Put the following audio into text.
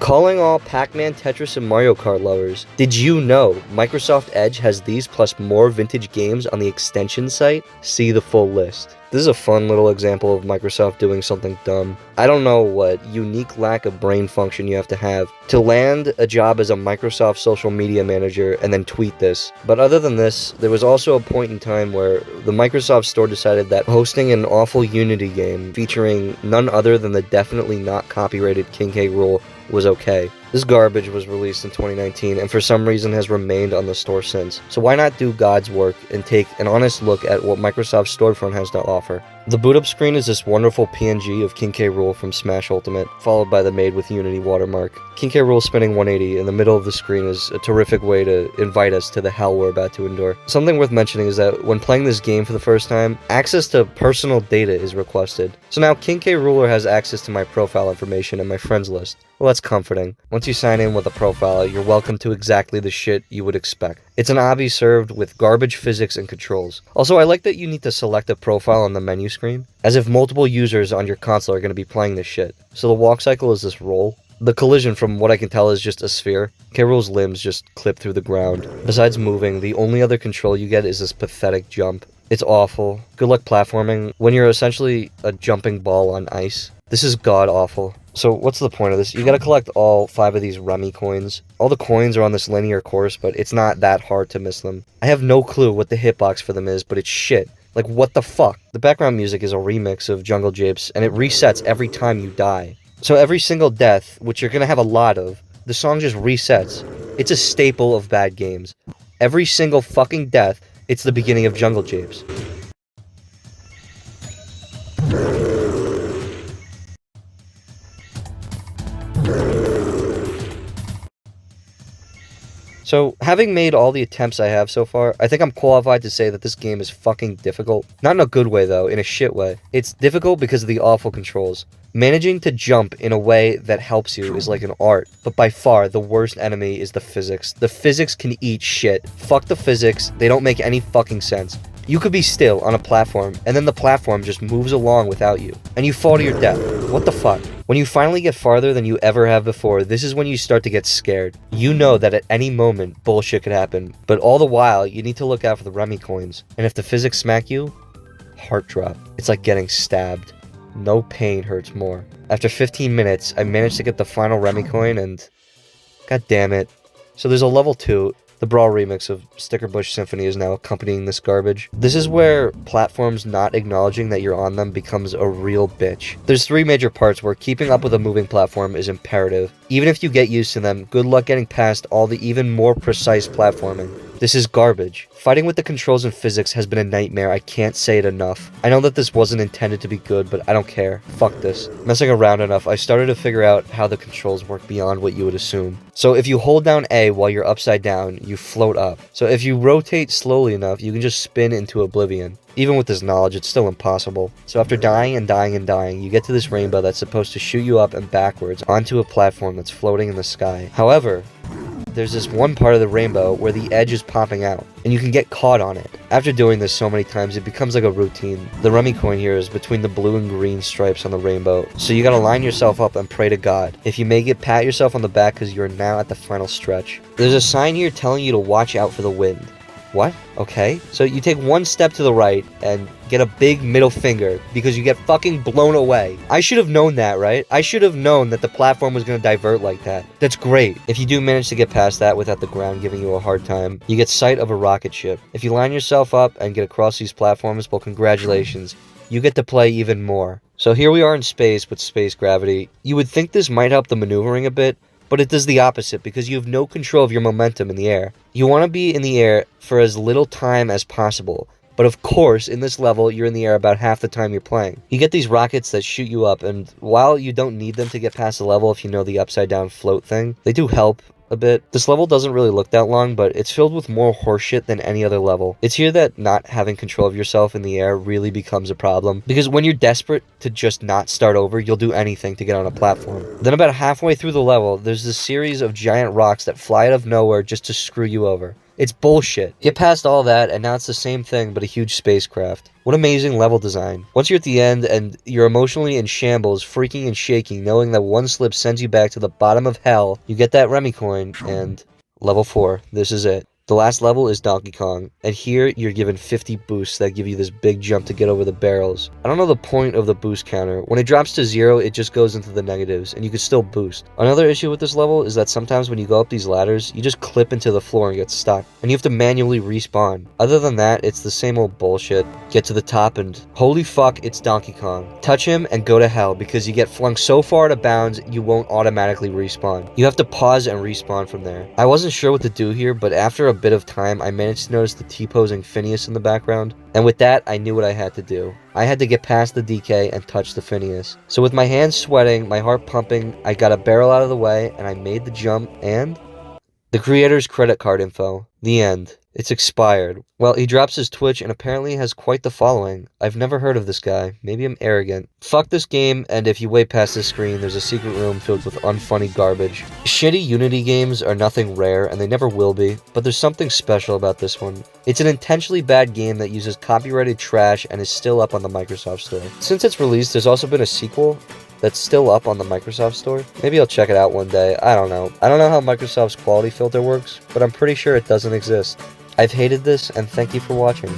Calling all Pac-Man, Tetris, and Mario Kart lovers, did you know Microsoft Edge has these plus more vintage games on the extension site? See the full list. This is a fun little example of Microsoft doing something dumb. I don't know what unique lack of brain function you have to land a job as a Microsoft social media manager and then tweet this. But other than this, there was also a point in time where the Microsoft store decided that hosting an awful Unity game featuring none other than the definitely not copyrighted King K. Rool was okay. This garbage was released in 2019 and for some reason has remained on the store since. So why not do God's work and take an honest look at what Microsoft's storefront has to offer? The boot up screen is this wonderful PNG of King K. Rool from Smash Ultimate, followed by the Made with Unity watermark. King K. Rool spinning 180 in the middle of the screen is a terrific way to invite us to the hell we're about to endure. Something worth mentioning is that when playing this game for the first time, access to personal data is requested. So now King K. Rooler has access to my profile information and my friends list. Well, that's comforting. Once you sign in with a profile, you're welcome to exactly the shit you would expect. It's an obby served with garbage physics and controls. Also, I like that you need to select a profile on the menu screen, as if multiple users on your console are going to be playing this shit. So the walk cycle is this roll. The collision, from what I can tell, is just a sphere. K. Rool's limbs just clip through the ground. Besides moving, the only other control you get is this pathetic jump. It's awful. Good luck platforming when you're essentially a jumping ball on ice. This is god-awful. So what's the point of this? You gotta collect all 5 of these Remy coins. All the coins are on this linear course, but it's not that hard to miss them. I have no clue what the hitbox for them is, but it's shit. Like, what the fuck? The background music is a remix of Jungle Japes, and it resets every time you die. So every single death, which you're gonna have a lot of, the song just resets. It's a staple of bad games. Every single fucking death, it's the beginning of Jungle Japes. So, having made all the attempts I have so far, I think I'm qualified to say that this game is fucking difficult. Not in a good way though, in a shit way. It's difficult because of the awful controls. Managing to jump in a way that helps you is like an art, but by far the worst enemy is the physics. The physics can eat shit. Fuck the physics, they don't make any fucking sense. You could be still on a platform, and then the platform just moves along without you, and you fall to your death. What the fuck? When you finally get farther than you ever have before, this is when you start to get scared. You know that at any moment, bullshit could happen, but all the while, you need to look out for the Remy coins. And if the physics smack you, heart drop. It's like getting stabbed. No pain hurts more. After 15 minutes, I managed to get the final Remy coin, and god damn it. So there's a level 2. The Brawl remix of Sticker Bush Symphony is now accompanying this garbage. This is where platforms not acknowledging that you're on them becomes a real bitch. There's 3 major parts where keeping up with a moving platform is imperative. Even if you get used to them, good luck getting past all the even more precise platforming. This is garbage. Fighting with the controls and physics has been a nightmare, I can't say it enough. I know that this wasn't intended to be good, but I don't care. Fuck this. Messing around enough, I started to figure out how the controls work beyond what you would assume. So if you hold down A while you're upside down, you float up. So if you rotate slowly enough, you can just spin into oblivion. Even with this knowledge, it's still impossible. So after dying and dying and dying, you get to this rainbow that's supposed to shoot you up and backwards onto a platform that's floating in the sky. However, there's this one part of the rainbow where the edge is popping out, and you can get caught on it. After doing this so many times, it becomes like a routine. The Remy coin here is between the blue and green stripes on the rainbow, so you gotta line yourself up and pray to God. If you make it, pat yourself on the back because you're now at the final stretch. There's a sign here telling you to watch out for the wind. What? Okay. So you take one step to the right and get a big middle finger because you get fucking blown away. I should have known that, right? I should have known that the platform was going to divert like that. That's great. If you do manage to get past that without the ground giving you a hard time, you get sight of a rocket ship. If you line yourself up and get across these platforms, well, congratulations. You get to play even more. So here we are in space with space gravity. You would think this might help the maneuvering a bit, but it does the opposite because you have no control of your momentum in the air. You want to be in the air for as little time as possible, but of course, in this level, you're in the air about half the time you're playing. You get these rockets that shoot you up, and while you don't need them to get past the level if you know the upside down float thing, they do help a bit. This level doesn't really look that long, but it's filled with more horseshit than any other level. It's here that not having control of yourself in the air really becomes a problem, because when you're desperate to just not start over, you'll do anything to get on a platform. Then about halfway through the level, there's this series of giant rocks that fly out of nowhere just to screw you over. It's bullshit. Get past all that, and now it's the same thing, but a huge spacecraft. What amazing level design. Once you're at the end, and you're emotionally in shambles, freaking and shaking, knowing that one slip sends you back to the bottom of hell, you get that Remy coin, and level 4. This is it. The last level is Donkey Kong, and here you're given 50 boosts that give you this big jump to get over the barrels. I don't know the point of the boost counter. When it drops to 0, it just goes into the negatives, and you can still boost. Another issue with this level is that sometimes when you go up these ladders, you just clip into the floor and get stuck, and you have to manually respawn. Other than that, it's the same old bullshit. Get to the top and holy fuck, it's Donkey Kong. Touch him and go to hell, because you get flung so far out of bounds, you won't automatically respawn. You have to pause and respawn from there. I wasn't sure what to do here, but after a bit of time, I managed to notice the T-posing Phineas in the background, and with that, I knew what I had to do. I had to get past the DK and touch the Phineas. So with my hands sweating, my heart pumping, I got a barrel out of the way, and I made the jump, and the creator's credit card info. The end. It's expired. Well, he drops his Twitch and apparently has quite the following. I've never heard of this guy. Maybe I'm arrogant. Fuck this game, and if you wait past this screen, there's a secret room filled with unfunny garbage. Shitty Unity games are nothing rare, and they never will be, but there's something special about this one. It's an intentionally bad game that uses copyrighted trash and is still up on the Microsoft Store. Since its release, there's also been a sequel that's still up on the Microsoft Store. Maybe I'll check it out one day. I don't know. I don't know how Microsoft's quality filter works, but I'm pretty sure it doesn't exist. I've hated this, and thank you for watching.